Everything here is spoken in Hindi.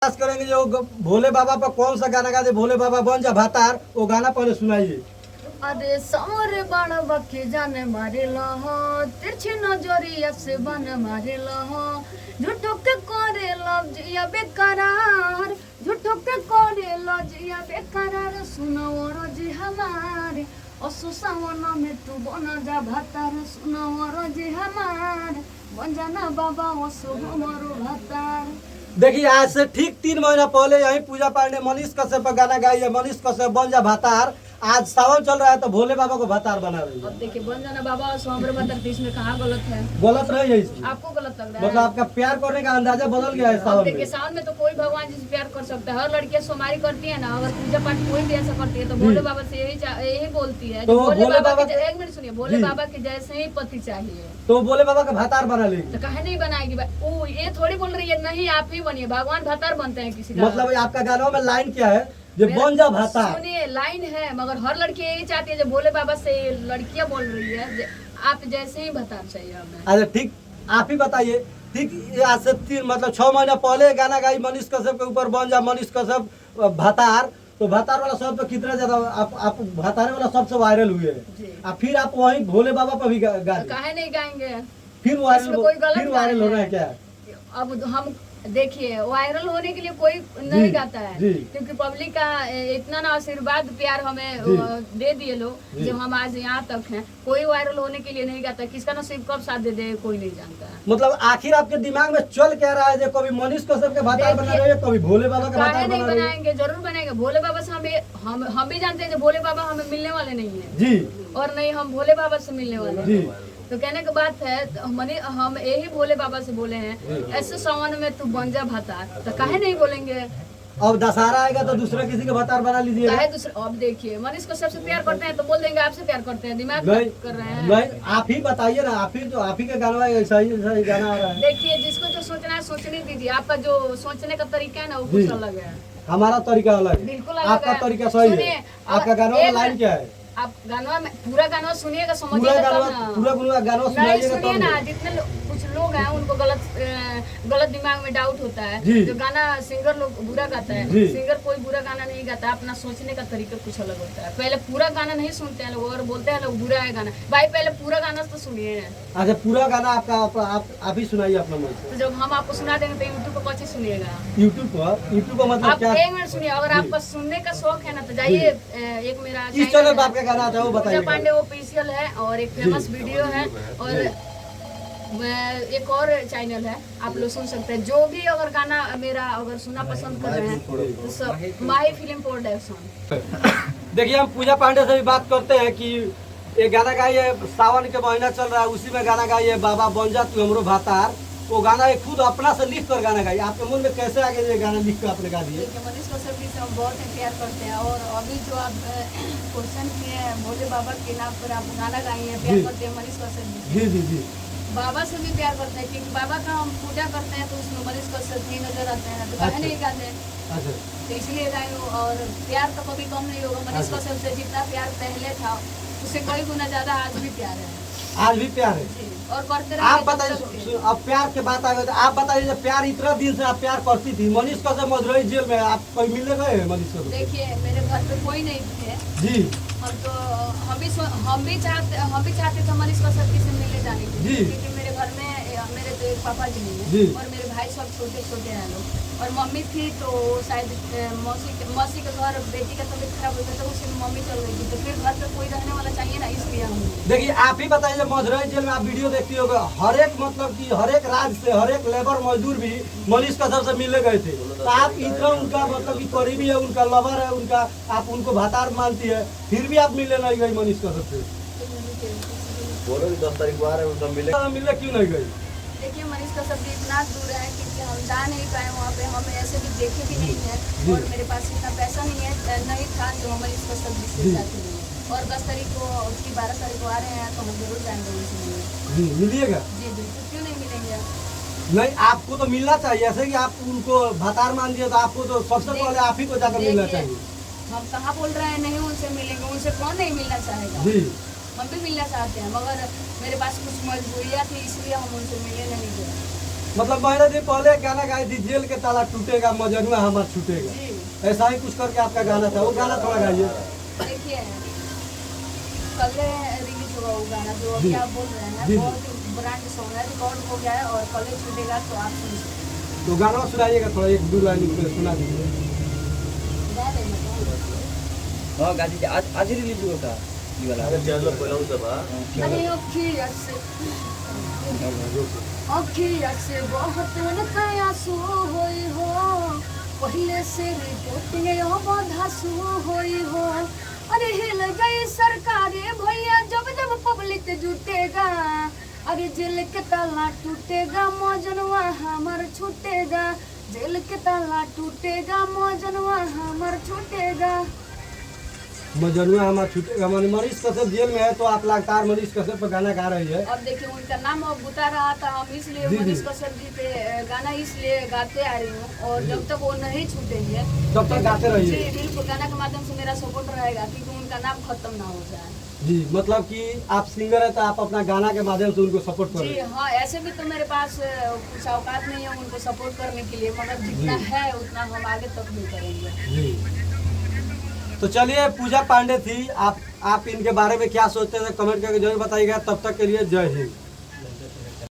प्रयास करेंगे जो भोले बाबा पर कौन सा गाना गाते भोले बाबा बन जा भातार, वो गाना पहले सुनाइए। अरे सामरे बाण बखे जाने मारे लहो, तिरछी नजरिया से बन मारे लहो, झूठो के करे लव जिया बेकरार, झूठो के करे लव जिया बेकरार, सुनो रोजी हमारे असु सावन में तू बना जा भातार, सुनो रोजी हमारे बन जाना बाबा असु हमारो भातार। देखिए आज से ठीक 3 महीना पहले यही पूजा पाठ ने मनीष कश्यप पर गाना गाई है। मनीष कश्यप बन जा भातार, आज सावन चल रहा है तो भोले बाबा को भातार बना रही है। अब देखिए बन जाना बाबा और हमरे भातार इसमें कहाँ गलत है? गलत नहीं है इसमें, आपको गलत लग रहा है? मतलब आपका प्यार करने का अंदाजा बदल गया है सावन देखिए में। सावन में तो कोई भगवान जी से प्यार कर सकता है। हर लड़कियां सोमारी करती है ना, अगर पूजा पाठ कोई भी ऐसा करती है तो भोले बाबा से यही बोलती है तो भोले बाबा के एक मिनट सुनिए, भोले बाबा के जैसे ही पति चाहिए तो भोले बाबा का भातार बना लेगी। तो कहे नहीं बनाएगी? ओ ये थोड़ी बोल रही है, नहीं आप ही बनिए, भगवान भातार बनते हैं किसी का। मतलब आपका गाना में लाइन क्या है जो बन जा भातार? सुनिए लाइन है, मगर हर लड़की यही चाहती है जो भोले बाबा से लड़कियां बोल रही है आप जैसे ही भातार चाहिए हमें। अच्छा ठीक, आप ही बताइए। ठीक आज से 6 महीना पहले गाना गाई मनीष कश्यप के ऊपर बन जा मनीष कश्यप भातार, तो भातार वाला शब्द तो कितना ज्यादा आप भातार वाला सबसे वायरल हुए हैं। फिर आप वहीं भोले बाबा पर भी गा काहे नहीं गाएंगे? फिर वायरल होना है क्या? अब हम देखिए वायरल होने के लिए कोई नहीं गाता है, क्योंकि पब्लिक का इतना ना आशीर्वाद प्यार हमें दे दिए लोग जो हम आज यहाँ तक हैं। कोई वायरल होने के लिए नहीं गाता, किसका नसीब कब साथ दे दे कोई नहीं जानता है। मतलब आखिर आपके दिमाग में चल क्या रहा है जो कभी मनीष कश्यप के भातार बना रहे हैं, कभी भोले बाबा का भातार बना रहे हैं? बनाएंगे, जरूर बनाएंगे। भोले बाबा से हम भी जानते हैं भोले बाबा हमें मिलने वाले नहीं है जी, और नहीं हम भोले बाबा से मिलने वाले हैं। तो कहने की बात है तो हम यही भोले बाबा से बोले हैं ऐसे सावन में तू बन जा भातार, तो काहे नहीं बोलेंगे? अब दशहरा आएगा तो दूसरा किसी का भातार बना लीजिए। अब देखिए मनीष को सबसे प्यार करते हैं तो बोल देंगे आपसे प्यार करते हैं, दिमाग कर रहे हैं। नहीं आप ही बताइए ना, आप ही का गाना ऐसा ही गाना आ रहा है। देखिए जिसको जो सोचना है सोचने दीजिए, आपका जो सोचने का तरीका है ना वो कुछ अलग है, हमारा तरीका अलग है, बिल्कुल आपका तरीका सही है। आपका गाना में लाइन क्या है? आप गाना में पूरा गाना सुनिएगा, पूरा समझिएगा गाना सुनिए ना। जितने कुछ लोग हैं उनको गलत दिमाग में डाउट होता है, जो गाना सिंगर लोग बुरा गाता है, सिंगर कोई बुरा गाना नहीं गाता, अपना सोचने का तरीका कुछ अलग होता है। पहले पूरा गाना नहीं सुनते हैं लोग और बोलते हैं लोग बुरा है गाना। भाई पहले पूरा गाना तो सुनिए। अच्छा पूरा गाना आपका आप ही सुनाइए अपना मन से। तो जब हम आपको सुना देंगे तो यूट्यूब पर कौन सुनिएगा? यूट्यूब पर मतलब क्या? एक मिनट सुनिए, अगर आपका सुनने का शौक है ना तो जाइए, एक मेरा इस चैनल पर आपका गाना आता है वो बताइए। पांडे ऑफिशियल है और एक फेमस वीडियो है और एक और चैनल है, आप लोग सुन सकते हैं। जो भी अगर गाना मेरा अगर सुनना पसंद कर रहे हैं तो माही फिल्म प्रोडक्शन। देखिए हम पूजा पांडे से भी बात करते हैं कि ये गाना गाइए, सावन के महीना चल रहा है उसी में गाना गाइए बाबा बन जा तू हमरो भातार। वो गाना ये खुद अपना से लिख कर गाना गाइए। आपके मन में कैसे आगे ये गाना लिख कर आपने गा दिए? मनीष कश्यप जी से हम बहुत प्यार करते हैं और अभी जो आप क्वेश्चन किए हैं भोले बाबा के नाम पर आप गाना गाई हैं, प्यार करते हैं मनीष कश्यप जी। जी जी बाबा से भी प्यार करते हैं, क्योंकि बाबा का हम पूजा करते हैं तो उसमें मनीष कश्यप जी नजर आते हैं, तो काहे नहीं गाते? अच्छा तो इसलिए गाए। और प्यार तो कभी कम नहीं होगा। मनीष कश्यप से जितना प्यार पहले था उससे कई गुना ज्यादा आज भी प्यार है। आज भी प्यार है और करते रहे। आप बताइए, अब प्यार के बात आ गई तो आप बताइए जब प्यार इतना दिन से आप प्यार करती थी, मनीष कश्यप मदुरई जेल में आप कोई मिलने गए हैं मनीष कश्यप? देखिए मेरे घर पे कोई नहीं थे जी, हम भी चाहते थे मनीष कश्यप जी से मिलने जाने के लिए, क्योंकि मेरे घर में मेरे तो एक पापा जी नहीं है और मेरे भाई सब छोटे छोटे हैं लोग, और मम्मी थी तो शायद मौसी के घर बेटी का तबीयत खराब हो गया तो उसी में मम्मी चल गई थी, तो फिर घर पे कोई रहने वाला चाहिए ना, इसलिए हम। देखिए आप ही बताइए जब मदुरई जेल में आप वीडियो देखती हो हर एक मतलब कि हर एक राज्य से हर एक लेबर मजदूर भी मनीष कश्यप से मिलने गए थे, तो आप इतना उनका मतलब कि करीबी है, उनका लवर है, उनका आप उनको भातार मानती है, फिर भी आप मिलने नहीं गई मनीष कश्यप से? बोलो 10 तारीख को आ रहे हैं, मिलने क्यों नहीं गई? देखिए मनीष कश्यप जी इतना दूर है कि हम जा नहीं पाए वहाँ पे, हम ऐसे भी देखे भी नहीं है और मेरे पास इतना पैसा नहीं था जो हम मनीष कश्यप जी से जाते हैं। और 10 तारीख को की 12 तारीख को आ रहे हैं तो हम जरूर जाएंगे उनसे मिलने। मिलिएगा? जी बिल्कुल, क्यों नहीं मिलेंगे? नहीं आपको तो मिलना चाहिए, ऐसे कि आप उनको भातार मान दिए तो आपको तो सबसे पहले आप ही को जाकर मिलना चाहिए। हम कहाँ बोल रहे हैं नहीं उनसे मिलेंगे, उनसे कौन नहीं मिलना चाहेगा? जी हम भी मिलना चाहते हैं, मगर मेरे पास कुछ मजबूरियाँ थी इसलिए हम उनसे मिले नहीं गए। मतलब महीना दिन पहले गाना गाई थी, जेल के ताला टूटेगा मजनुआ हमार छूटेगा, जी ऐसा ही कुछ करके आपका गाना था, वो गाना थोड़ा गाइए। देखिए कल रिलीज होगा वो गाना जो जी। अभी आप बोल रहे हैं, जी। बहुत ब्रांड सॉन्ग है, रिकॉर्ड हो गया है और कल ही छूटेगा तो आप सुन सकते हैं। तो गाना सुनाइएगा थोड़ा, एक दो लाइन सुना दीजिए। गा रहे हैं मतलब। हाँ गाजी आज ही रिलीज होता ये वाला। अरे चलो बोलाऊं सब अरे अखिया से बहुत आंसू होई हो, पहले से रिपोर्टिंग अब धासु होई हो। अरे हिल गई सरकारे भैया जब जब पब्लिक जुटेगा, अरे जेल के ताला टूटेगा मौजनवा हमार छूटेगा, जेल के ताला टूटेगा मौजनवा हमार छूटेगा। मजनुआ हमार छूटेगा माने मनीष कश्यप जेल में है, तो आप लगातार मनीष कश्यप पर गाना गा रही है। और देखिए उनका नाम अब बुता रहा था, हम इसलिए जी, जी। मनीष कश्यप जी पे गाना इसलिए गाते आ रही हूँ, और जब तक वो नहीं छूटेंगे तब तक गाते रहिए। जी बिल्कुल, गाना के माध्यम से मेरा सपोर्ट रहेगा क्योंकि उनका नाम खत्म ना हो जाए। जी, मतलब कि आप सिंगर है तो आप अपना गाना के माध्यम से उनको सपोर्ट जी करें। हाँ, ऐसे भी तो मेरे पास कुछ औकात नहीं है उनको सपोर्ट करने के लिए, मगर जितना जी। है उतना हम आगे तक भी करेंगे। जी, तो चलिए पूजा पांडे थी, आप इनके बारे में क्या सोचते हैं कमेंट करके जरूर बताइएगा। तब तक के लिए जय हिंद।